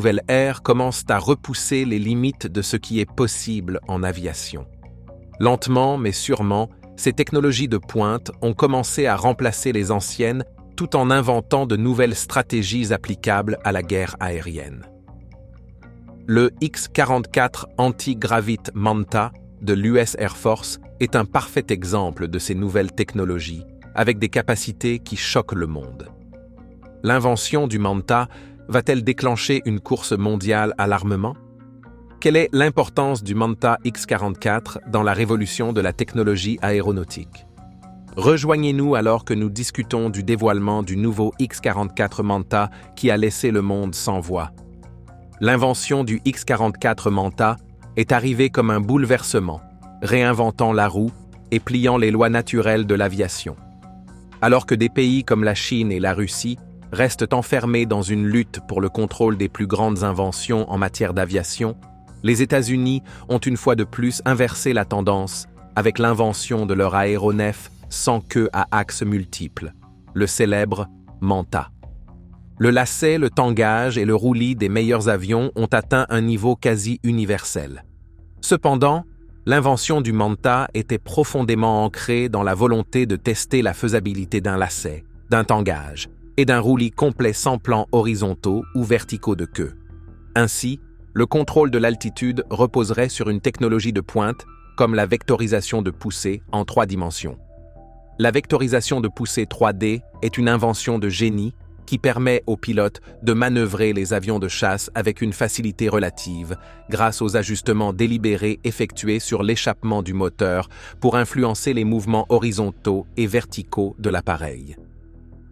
nouvelles ères commencent à repousser les limites de ce qui est possible en aviation. Lentement mais sûrement, ces technologies de pointe ont commencé à remplacer les anciennes tout en inventant de nouvelles stratégies applicables à la guerre aérienne. Le X-44 Anti-Gravite Manta de l'US Air Force est un parfait exemple de ces nouvelles technologies avec des capacités qui choquent le monde. L'invention du Manta va-t-elle déclencher une course mondiale à l'armement? Quelle est l'importance du Manta X-44 dans la révolution de la technologie aéronautique? Rejoignez-nous alors que nous discutons du dévoilement du nouveau X-44 Manta qui a laissé le monde sans voix. L'invention du X-44 Manta est arrivée comme un bouleversement, réinventant la roue et pliant les lois naturelles de l'aviation. Alors que des pays comme la Chine et la Russie restent enfermés dans une lutte pour le contrôle des plus grandes inventions en matière d'aviation, les États-Unis ont une fois de plus inversé la tendance avec l'invention de leur aéronef sans queue à axes multiples, le célèbre Manta. Le lacet, le tangage et le roulis des meilleurs avions ont atteint un niveau quasi universel. Cependant, l'invention du Manta était profondément ancrée dans la volonté de tester la faisabilité d'un lacet, d'un tangage et d'un roulis complet sans plans horizontaux ou verticaux de queue. Ainsi, le contrôle de l'altitude reposerait sur une technologie de pointe comme la vectorisation de poussée en 3 dimensions. La vectorisation de poussée 3D est une invention de génie qui permet aux pilotes de manœuvrer les avions de chasse avec une facilité relative grâce aux ajustements délibérés effectués sur l'échappement du moteur pour influencer les mouvements horizontaux et verticaux de l'appareil.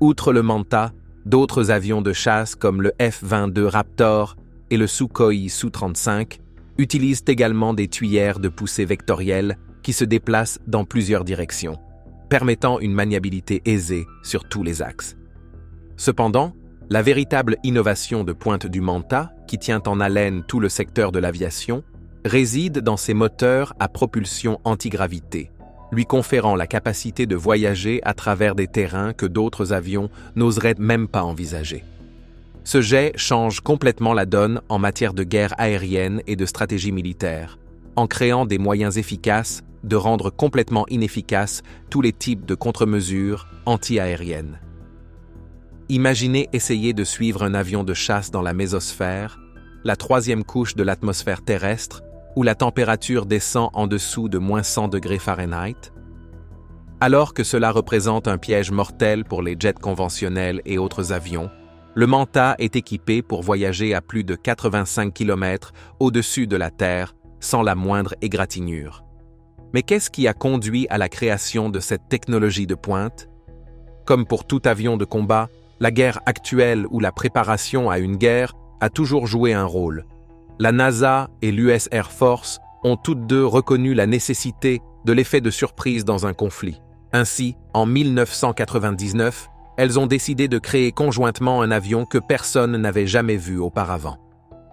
Outre le Manta, d'autres avions de chasse comme le F-22 Raptor et le Sukhoi Su-35 utilisent également des tuyères de poussée vectorielle qui se déplacent dans plusieurs directions, permettant une maniabilité aisée sur tous les axes. Cependant, la véritable innovation de pointe du Manta, qui tient en haleine tout le secteur de l'aviation, réside dans ses moteurs à propulsion antigravité, lui conférant la capacité de voyager à travers des terrains que d'autres avions n'oseraient même pas envisager. Ce jet change complètement la donne en matière de guerre aérienne et de stratégie militaire, en créant des moyens efficaces de rendre complètement inefficaces tous les types de contre-mesures anti-aériennes. Imaginez essayer de suivre un avion de chasse dans la mésosphère, la 3e couche de l'atmosphère terrestre, où la température descend en dessous de moins 100 degrés Fahrenheit. Alors que cela représente un piège mortel pour les jets conventionnels et autres avions, le Manta est équipé pour voyager à plus de 85 km au-dessus de la Terre sans la moindre égratignure. Mais qu'est-ce qui a conduit à la création de cette technologie de pointe? Comme pour tout avion de combat, la guerre actuelle ou la préparation à une guerre a toujours joué un rôle. La NASA et l'US Air Force ont toutes deux reconnu la nécessité de l'effet de surprise dans un conflit. Ainsi, en 1999, elles ont décidé de créer conjointement un avion que personne n'avait jamais vu auparavant.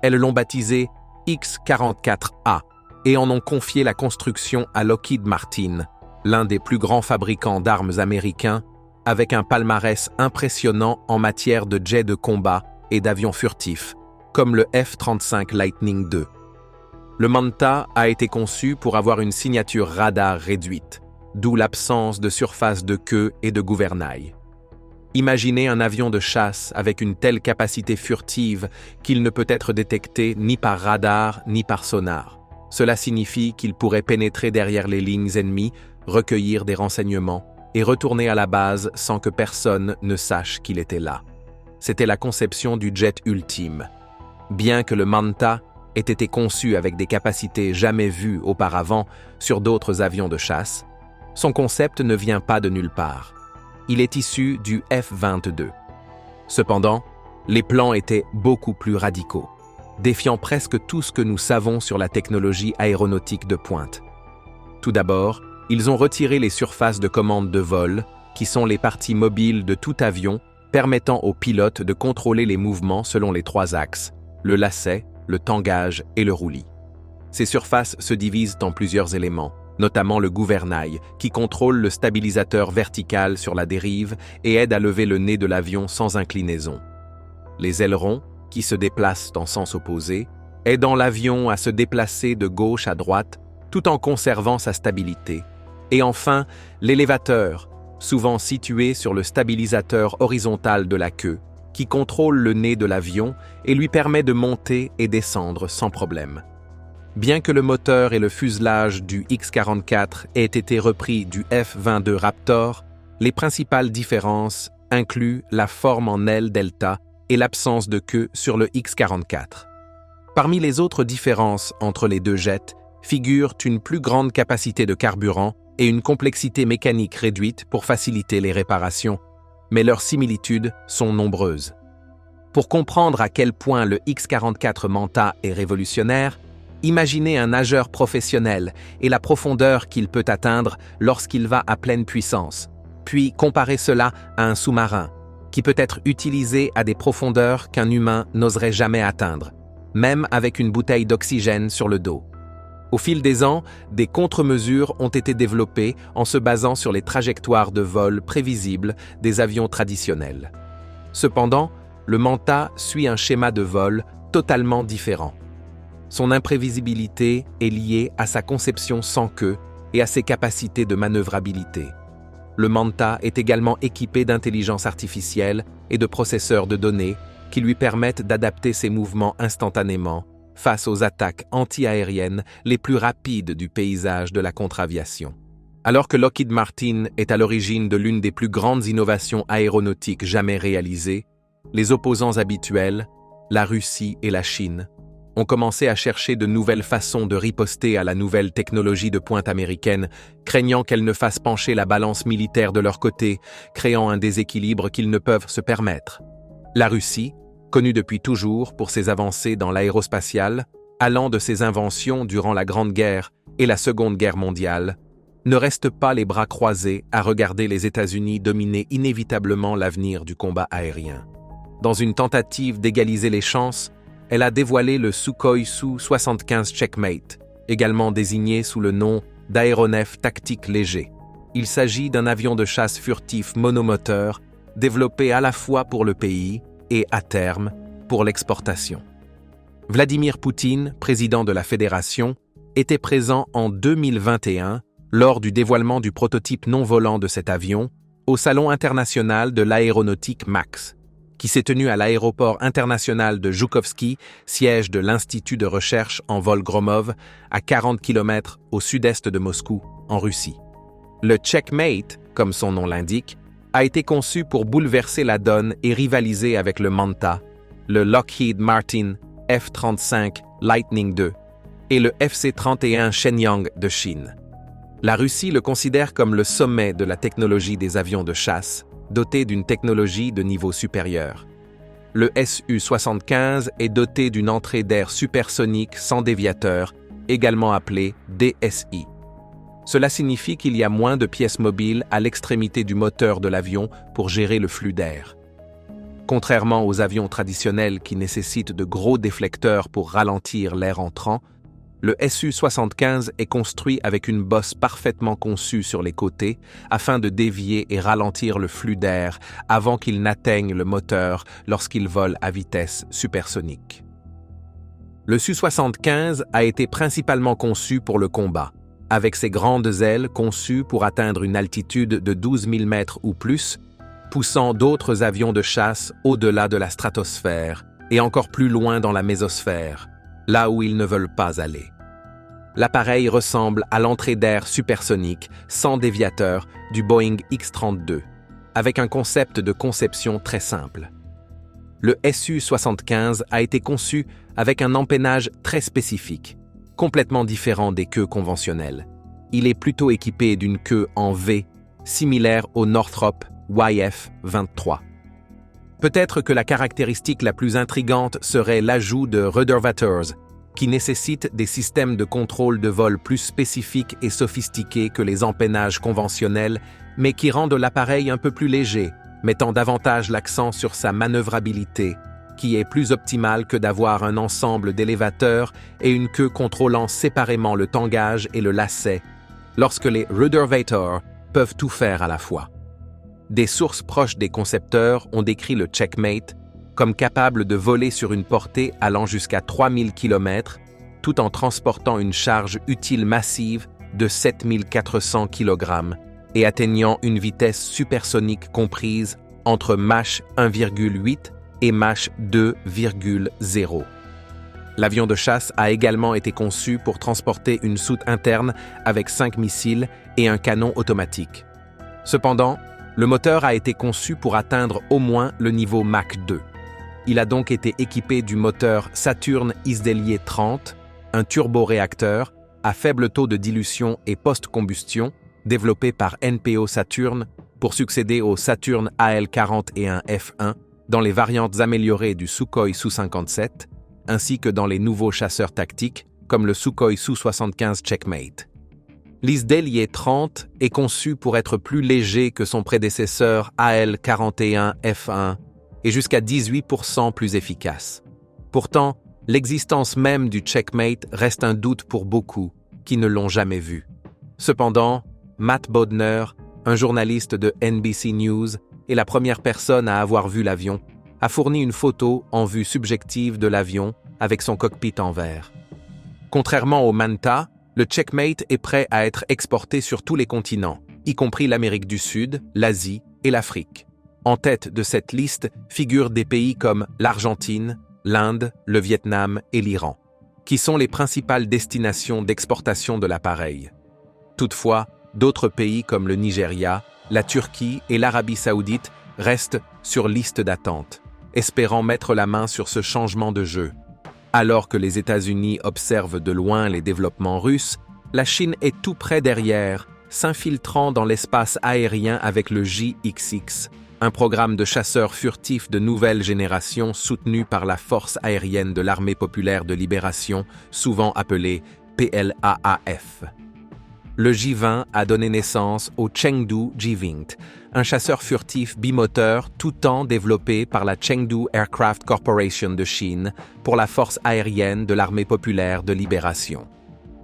Elles l'ont baptisé X-44A et en ont confié la construction à Lockheed Martin, l'un des plus grands fabricants d'armes américains, avec un palmarès impressionnant en matière de jets de combat et d'avions furtifs, comme le F-35 Lightning II. Le Manta a été conçu pour avoir une signature radar réduite, d'où l'absence de surface de queue et de gouvernail. Imaginez un avion de chasse avec une telle capacité furtive qu'il ne peut être détecté ni par radar ni par sonar. Cela signifie qu'il pourrait pénétrer derrière les lignes ennemies, recueillir des renseignements et retourner à la base sans que personne ne sache qu'il était là. C'était la conception du jet ultime. Bien que le Manta ait été conçu avec des capacités jamais vues auparavant sur d'autres avions de chasse, son concept ne vient pas de nulle part. Il est issu du F-22. Cependant, les plans étaient beaucoup plus radicaux, défiant presque tout ce que nous savons sur la technologie aéronautique de pointe. Tout d'abord, ils ont retiré les surfaces de commande de vol, qui sont les parties mobiles de tout avion, permettant aux pilotes de contrôler les mouvements selon les 3 axes, le lacet, le tangage et le roulis. Ces surfaces se divisent en plusieurs éléments, notamment le gouvernail, qui contrôle le stabilisateur vertical sur la dérive et aide à lever le nez de l'avion sans inclinaison. Les ailerons, qui se déplacent en sens opposé, aidant l'avion à se déplacer de gauche à droite tout en conservant sa stabilité. Et enfin, l'élévateur, souvent situé sur le stabilisateur horizontal de la queue, qui contrôle le nez de l'avion et lui permet de monter et descendre sans problème. Bien que le moteur et le fuselage du X-44 aient été repris du F-22 Raptor, les principales différences incluent la forme en aile delta et l'absence de queue sur le X-44. Parmi les autres différences entre les deux jets figurent une plus grande capacité de carburant et une complexité mécanique réduite pour faciliter les réparations, mais leurs similitudes sont nombreuses. Pour comprendre à quel point le X-44 Manta est révolutionnaire, imaginez un nageur professionnel et la profondeur qu'il peut atteindre lorsqu'il va à pleine puissance, puis comparez cela à un sous-marin, qui peut être utilisé à des profondeurs qu'un humain n'oserait jamais atteindre, même avec une bouteille d'oxygène sur le dos. Au fil des ans, des contre-mesures ont été développées en se basant sur les trajectoires de vol prévisibles des avions traditionnels. Cependant, le Manta suit un schéma de vol totalement différent. Son imprévisibilité est liée à sa conception sans queue et à ses capacités de manœuvrabilité. Le Manta est également équipé d'intelligence artificielle et de processeurs de données qui lui permettent d'adapter ses mouvements instantanément face aux attaques anti-aériennes les plus rapides du paysage de la contre-aviation. Alors que Lockheed Martin est à l'origine de l'une des plus grandes innovations aéronautiques jamais réalisées, les opposants habituels, la Russie et la Chine, ont commencé à chercher de nouvelles façons de riposter à la nouvelle technologie de pointe américaine, craignant qu'elle ne fasse pencher la balance militaire de leur côté, créant un déséquilibre qu'ils ne peuvent se permettre. La Russie, connue depuis toujours pour ses avancées dans l'aérospatiale, allant de ses inventions durant la Grande Guerre et la Seconde Guerre mondiale, ne reste pas les bras croisés à regarder les États-Unis dominer inévitablement l'avenir du combat aérien. Dans une tentative d'égaliser les chances, elle a dévoilé le Sukhoi Su-75 Checkmate, également désigné sous le nom d'aéronef tactique léger. Il s'agit d'un avion de chasse furtif monomoteur, développé à la fois pour le pays et, à terme, pour l'exportation. Vladimir Poutine, président de la Fédération, était présent en 2021 lors du dévoilement du prototype non-volant de cet avion au Salon international de l'aéronautique MAX, qui s'est tenu à l'aéroport international de Joukovski, siège de l'Institut de recherche en vol Gromov, à 40 km au sud-est de Moscou, en Russie. Le Checkmate, comme son nom l'indique, a été conçu pour bouleverser la donne et rivaliser avec le Manta, le Lockheed Martin F-35 Lightning II et le FC-31 Shenyang de Chine. La Russie le considère comme le sommet de la technologie des avions de chasse, doté d'une technologie de niveau supérieur. Le Su-75 est doté d'une entrée d'air supersonique sans déviateur, également appelée DSI. Cela signifie qu'il y a moins de pièces mobiles à l'extrémité du moteur de l'avion pour gérer le flux d'air. Contrairement aux avions traditionnels qui nécessitent de gros déflecteurs pour ralentir l'air entrant, le Su-75 est construit avec une bosse parfaitement conçue sur les côtés afin de dévier et ralentir le flux d'air avant qu'il n'atteigne le moteur lorsqu'il vole à vitesse supersonique. Le Su-75 a été principalement conçu pour le combat, avec ses grandes ailes conçues pour atteindre une altitude de 12 000 mètres ou plus, poussant d'autres avions de chasse au-delà de la stratosphère et encore plus loin dans la mésosphère, là où ils ne veulent pas aller. L'appareil ressemble à l'entrée d'air supersonique, sans déviateur, du Boeing X-32, avec un concept de conception très simple. Le Su-75 a été conçu avec un empennage très spécifique, complètement différent des queues conventionnelles. Il est plutôt équipé d'une queue en V, similaire au Northrop YF-23. Peut-être que la caractéristique la plus intrigante serait l'ajout de ruddervators, qui nécessitent des systèmes de contrôle de vol plus spécifiques et sophistiqués que les empennages conventionnels, mais qui rendent l'appareil un peu plus léger, mettant davantage l'accent sur sa manœuvrabilité, qui est plus optimale que d'avoir un ensemble d'élévateurs et une queue contrôlant séparément le tangage et le lacet, lorsque les ruddervators peuvent tout faire à la fois. Des sources proches des concepteurs ont décrit le Checkmate comme capable de voler sur une portée allant jusqu'à 3000 km, tout en transportant une charge utile massive de 7400 kg et atteignant une vitesse supersonique comprise entre Mach 1,8 et Mach 2,0. L'avion de chasse a également été conçu pour transporter une soute interne avec 5 missiles et un canon automatique. Cependant, le moteur a été conçu pour atteindre au moins le niveau Mach 2. Il a donc été équipé du moteur Saturn Isdelier 30, un turboréacteur à faible taux de dilution et post-combustion développé par NPO Saturn pour succéder au Saturn AL-41F1 dans les variantes améliorées du Sukhoi Su-57, ainsi que dans les nouveaux chasseurs tactiques comme le Sukhoi Su-75 Checkmate. L'Isdelier 30 est conçu pour être plus léger que son prédécesseur AL-41F1 et jusqu'à 18% plus efficace. Pourtant, l'existence même du Checkmate reste un doute pour beaucoup qui ne l'ont jamais vu. Cependant, Matt Bodner, un journaliste de NBC News et la première personne à avoir vu l'avion, a fourni une photo en vue subjective de l'avion avec son cockpit en verre. Contrairement au Manta, le Checkmate est prêt à être exporté sur tous les continents, y compris l'Amérique du Sud, l'Asie et l'Afrique. En tête de cette liste figurent des pays comme l'Argentine, l'Inde, le Vietnam et l'Iran, qui sont les principales destinations d'exportation de l'appareil. Toutefois, d'autres pays comme le Nigeria, la Turquie et l'Arabie saoudite restent sur liste d'attente, espérant mettre la main sur ce changement de jeu. Alors que les États-Unis observent de loin les développements russes, la Chine est tout près derrière, s'infiltrant dans l'espace aérien avec le JXX, un programme de chasseurs furtifs de nouvelle génération soutenu par la Force aérienne de l'Armée populaire de libération, souvent appelée PLAAF. Le J-20 a donné naissance au Chengdu J-20, un chasseur furtif bimoteur tout temps développé par la Chengdu Aircraft Corporation de Chine pour la Force aérienne de l'Armée populaire de libération.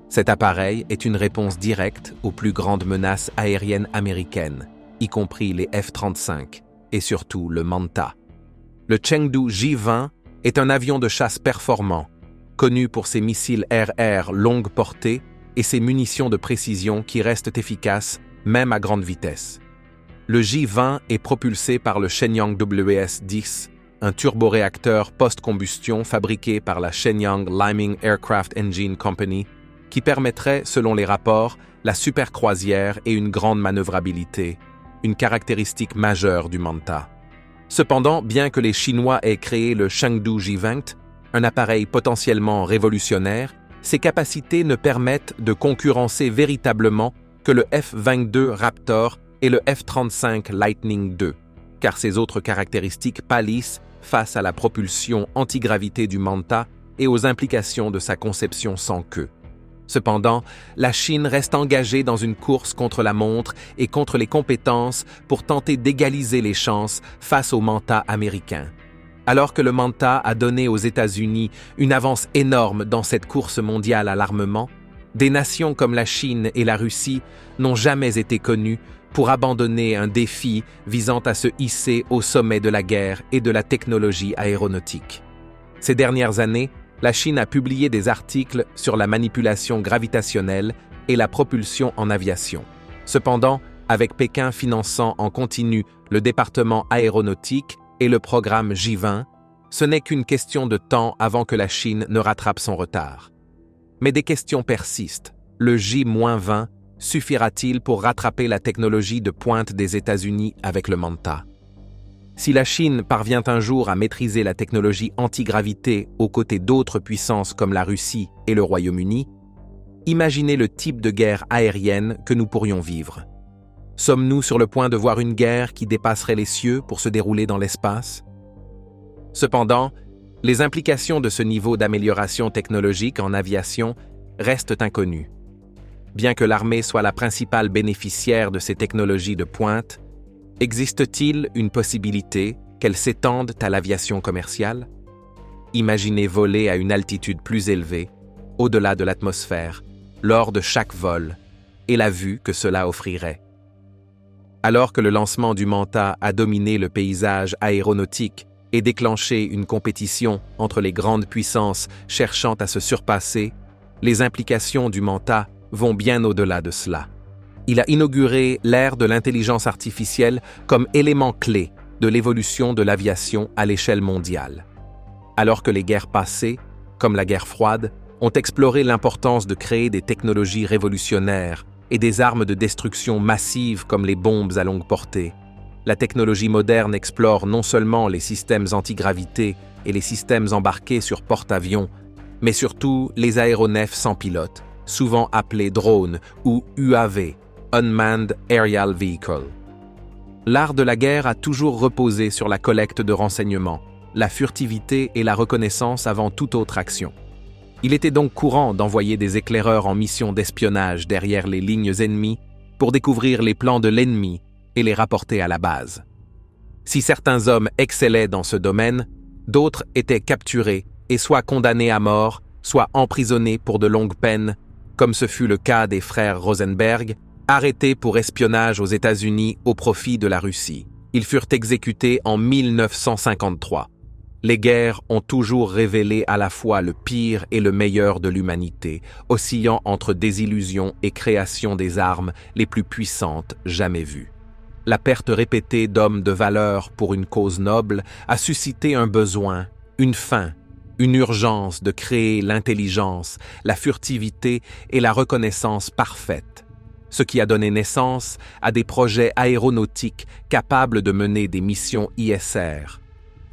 Cet appareil est une réponse directe aux plus grandes menaces aériennes américaines, y compris les F-35 et surtout le Manta. Le Chengdu J-20 est un avion de chasse performant, connu pour ses missiles RR longue portée et ses munitions de précision qui restent efficaces même à grande vitesse. Le J-20 est propulsé par le Shenyang WS-10, un turboréacteur post-combustion fabriqué par la Shenyang Liming Aircraft Engine Company, qui permettrait, selon les rapports, la supercroisière et une grande manœuvrabilité, une caractéristique majeure du Manta. Cependant, bien que les Chinois aient créé le Chengdu J-20, un appareil potentiellement révolutionnaire, ses capacités ne permettent de concurrencer véritablement que le F-22 Raptor et le F-35 Lightning II, car ces autres caractéristiques pâlissent face à la propulsion antigravité du Manta et aux implications de sa conception sans queue. Cependant, la Chine reste engagée dans une course contre la montre et contre les compétences pour tenter d'égaliser les chances face au Manta américain. Alors que le Manta a donné aux États-Unis une avance énorme dans cette course mondiale à l'armement, des nations comme la Chine et la Russie n'ont jamais été connues pour abandonner un défi visant à se hisser au sommet de la guerre et de la technologie aéronautique. Ces dernières années, la Chine a publié des articles sur la manipulation gravitationnelle et la propulsion en aviation. Cependant, avec Pékin finançant en continu le département aéronautique et le programme J-20, ce n'est qu'une question de temps avant que la Chine ne rattrape son retard. Mais des questions persistent. Le J-20 suffira-t-il pour rattraper la technologie de pointe des États-Unis avec le Manta? Si la Chine parvient un jour à maîtriser la technologie antigravité aux côtés d'autres puissances comme la Russie et le Royaume-Uni, imaginez le type de guerre aérienne que nous pourrions vivre. Sommes-nous sur le point de voir une guerre qui dépasserait les cieux pour se dérouler dans l'espace? Cependant, les implications de ce niveau d'amélioration technologique en aviation restent inconnues. Bien que l'armée soit la principale bénéficiaire de ces technologies de pointe, existe-t-il une possibilité qu'elles s'étendent à l'aviation commerciale? Imaginez voler à une altitude plus élevée, au-delà de l'atmosphère, lors de chaque vol, et la vue que cela offrirait. Alors que le lancement du Manta a dominé le paysage aéronautique et déclencher une compétition entre les grandes puissances cherchant à se surpasser, les implications du Manta vont bien au-delà de cela. Il a inauguré l'ère de l'intelligence artificielle comme élément clé de l'évolution de l'aviation à l'échelle mondiale. Alors que les guerres passées, comme la guerre froide, ont exploré l'importance de créer des technologies révolutionnaires et des armes de destruction massives comme les bombes à longue portée, la technologie moderne explore non seulement les systèmes antigravité et les systèmes embarqués sur porte-avions, mais surtout les aéronefs sans pilote, souvent appelés drones ou UAV, Unmanned Aerial Vehicle. L'art de la guerre a toujours reposé sur la collecte de renseignements, la furtivité et la reconnaissance avant toute autre action. Il était donc courant d'envoyer des éclaireurs en mission d'espionnage derrière les lignes ennemies pour découvrir les plans de l'ennemi et les rapporter à la base. Si certains hommes excellaient dans ce domaine, d'autres étaient capturés et soit condamnés à mort, soit emprisonnés pour de longues peines, comme ce fut le cas des frères Rosenberg, arrêtés pour espionnage aux États-Unis au profit de la Russie. Ils furent exécutés en 1953. Les guerres ont toujours révélé à la fois le pire et le meilleur de l'humanité, oscillant entre désillusion et création des armes les plus puissantes jamais vues. La perte répétée d'hommes de valeur pour une cause noble a suscité un besoin, une faim, une urgence de créer l'intelligence, la furtivité et la reconnaissance parfaite, ce qui a donné naissance à des projets aéronautiques capables de mener des missions ISR,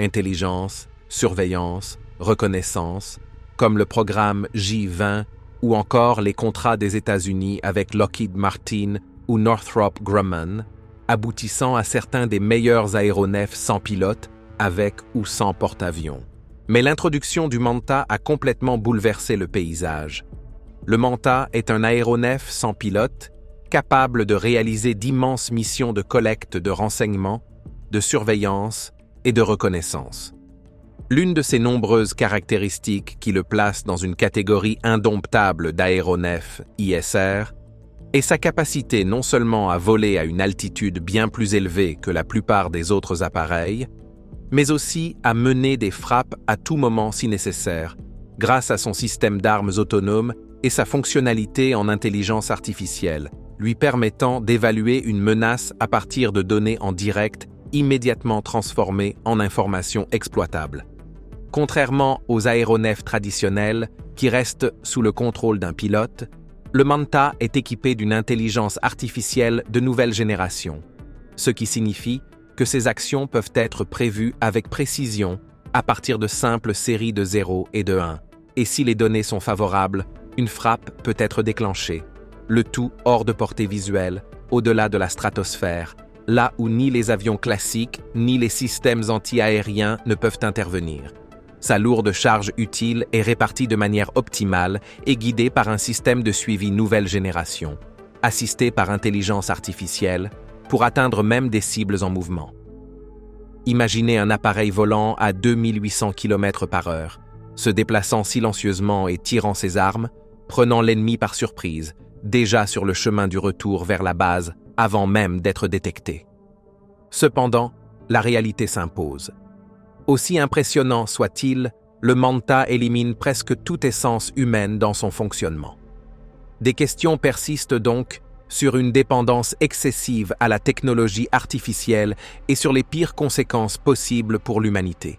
intelligence, surveillance, reconnaissance, comme le programme J-20 ou encore les contrats des États-Unis avec Lockheed Martin ou Northrop Grumman, aboutissant à certains des meilleurs aéronefs sans pilote, avec ou sans porte-avions. Mais l'introduction du Manta a complètement bouleversé le paysage. Le Manta est un aéronef sans pilote, capable de réaliser d'immenses missions de collecte de renseignements, de surveillance et de reconnaissance. L'une de ses nombreuses caractéristiques qui le place dans une catégorie indomptable d'aéronefs ISR est sa capacité non seulement à voler à une altitude bien plus élevée que la plupart des autres appareils, mais aussi à mener des frappes à tout moment si nécessaire, grâce à son système d'armes autonome et sa fonctionnalité en intelligence artificielle, lui permettant d'évaluer une menace à partir de données en direct immédiatement transformées en informations exploitables. Contrairement aux aéronefs traditionnels, qui restent sous le contrôle d'un pilote, le Manta est équipé d'une intelligence artificielle de nouvelle génération, ce qui signifie que ses actions peuvent être prévues avec précision à partir de simples séries de 0 et de 1, et si les données sont favorables, une frappe peut être déclenchée, le tout hors de portée visuelle, au-delà de la stratosphère, là où ni les avions classiques ni les systèmes anti-aériens ne peuvent intervenir. Sa lourde charge utile est répartie de manière optimale et guidée par un système de suivi nouvelle génération, assisté par intelligence artificielle, pour atteindre même des cibles en mouvement. Imaginez un appareil volant à 2800 km/h, se déplaçant silencieusement et tirant ses armes, prenant l'ennemi par surprise, déjà sur le chemin du retour vers la base avant même d'être détecté. Cependant, la réalité s'impose. Aussi impressionnant soit-il, le Manta élimine presque toute essence humaine dans son fonctionnement. Des questions persistent donc sur une dépendance excessive à la technologie artificielle et sur les pires conséquences possibles pour l'humanité.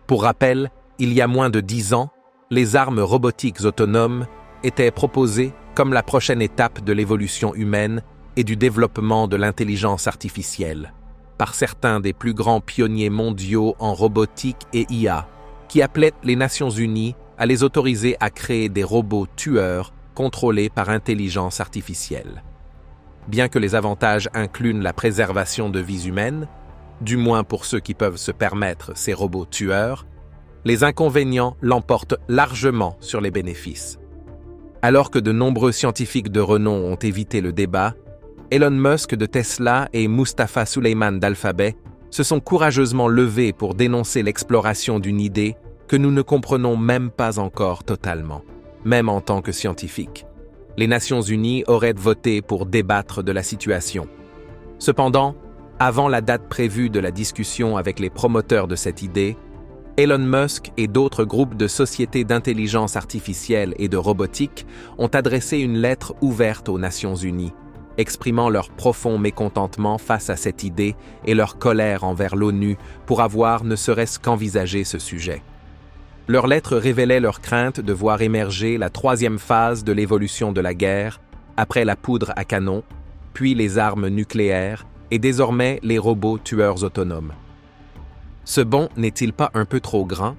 Pour rappel, il y a moins de 10 ans, les armes robotiques autonomes étaient proposées comme la prochaine étape de l'évolution humaine et du développement de l'intelligence artificielle, par certains des plus grands pionniers mondiaux en robotique et IA, qui appelaient les Nations Unies à les autoriser à créer des robots tueurs contrôlés par intelligence artificielle. Bien que les avantages incluent la préservation de vies humaines, du moins pour ceux qui peuvent se permettre ces robots tueurs, les inconvénients l'emportent largement sur les bénéfices. Alors que de nombreux scientifiques de renom ont évité le débat, Elon Musk de Tesla et Mustafa Suleyman d'Alphabet se sont courageusement levés pour dénoncer l'exploration d'une idée que nous ne comprenons même pas encore totalement, même en tant que scientifiques. Les Nations Unies auraient voté pour débattre de la situation. Cependant, Avant la date prévue de la discussion avec les promoteurs de cette idée, Elon Musk et d'autres groupes de sociétés d'intelligence artificielle et de robotique ont adressé une lettre ouverte aux Nations Unies, exprimant leur profond mécontentement face à cette idée et leur colère envers l'ONU pour avoir ne serait-ce qu'envisagé ce sujet. Leur lettre révélait leur crainte de voir émerger la troisième phase de l'évolution de la guerre, après la poudre à canon, puis les armes nucléaires et désormais les robots tueurs autonomes. Ce bond n'est-il pas un peu trop grand?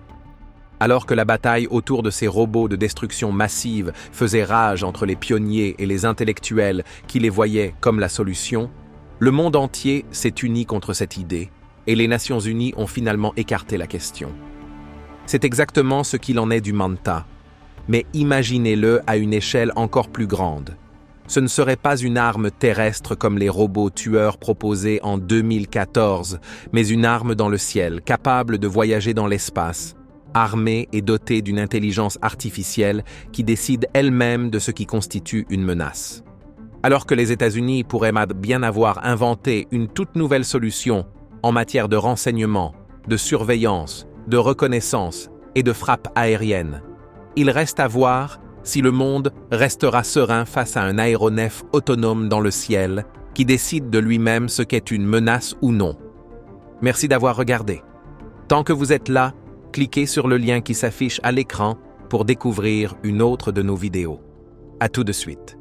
Alors que la bataille autour de ces robots de destruction massive faisait rage entre les pionniers et les intellectuels qui les voyaient comme la solution, le monde entier s'est uni contre cette idée et les Nations Unies ont finalement écarté la question. C'est exactement ce qu'il en est du Manta, mais imaginez-le à une échelle encore plus grande. Ce ne serait pas une arme terrestre comme les robots tueurs proposés en 2014, mais une arme dans le ciel, capable de voyager dans l'espace, armée et dotée d'une intelligence artificielle qui décide elle-même de ce qui constitue une menace. Alors que les États-Unis pourraient bien avoir inventé une toute nouvelle solution en matière de renseignement, de surveillance, de reconnaissance et de frappe aérienne, il reste à voir si le monde restera serein face à un aéronef autonome dans le ciel qui décide de lui-même ce qu'est une menace ou non. Merci d'avoir regardé. Tant que vous êtes là, cliquez sur le lien qui s'affiche à l'écran pour découvrir une autre de nos vidéos. À tout de suite.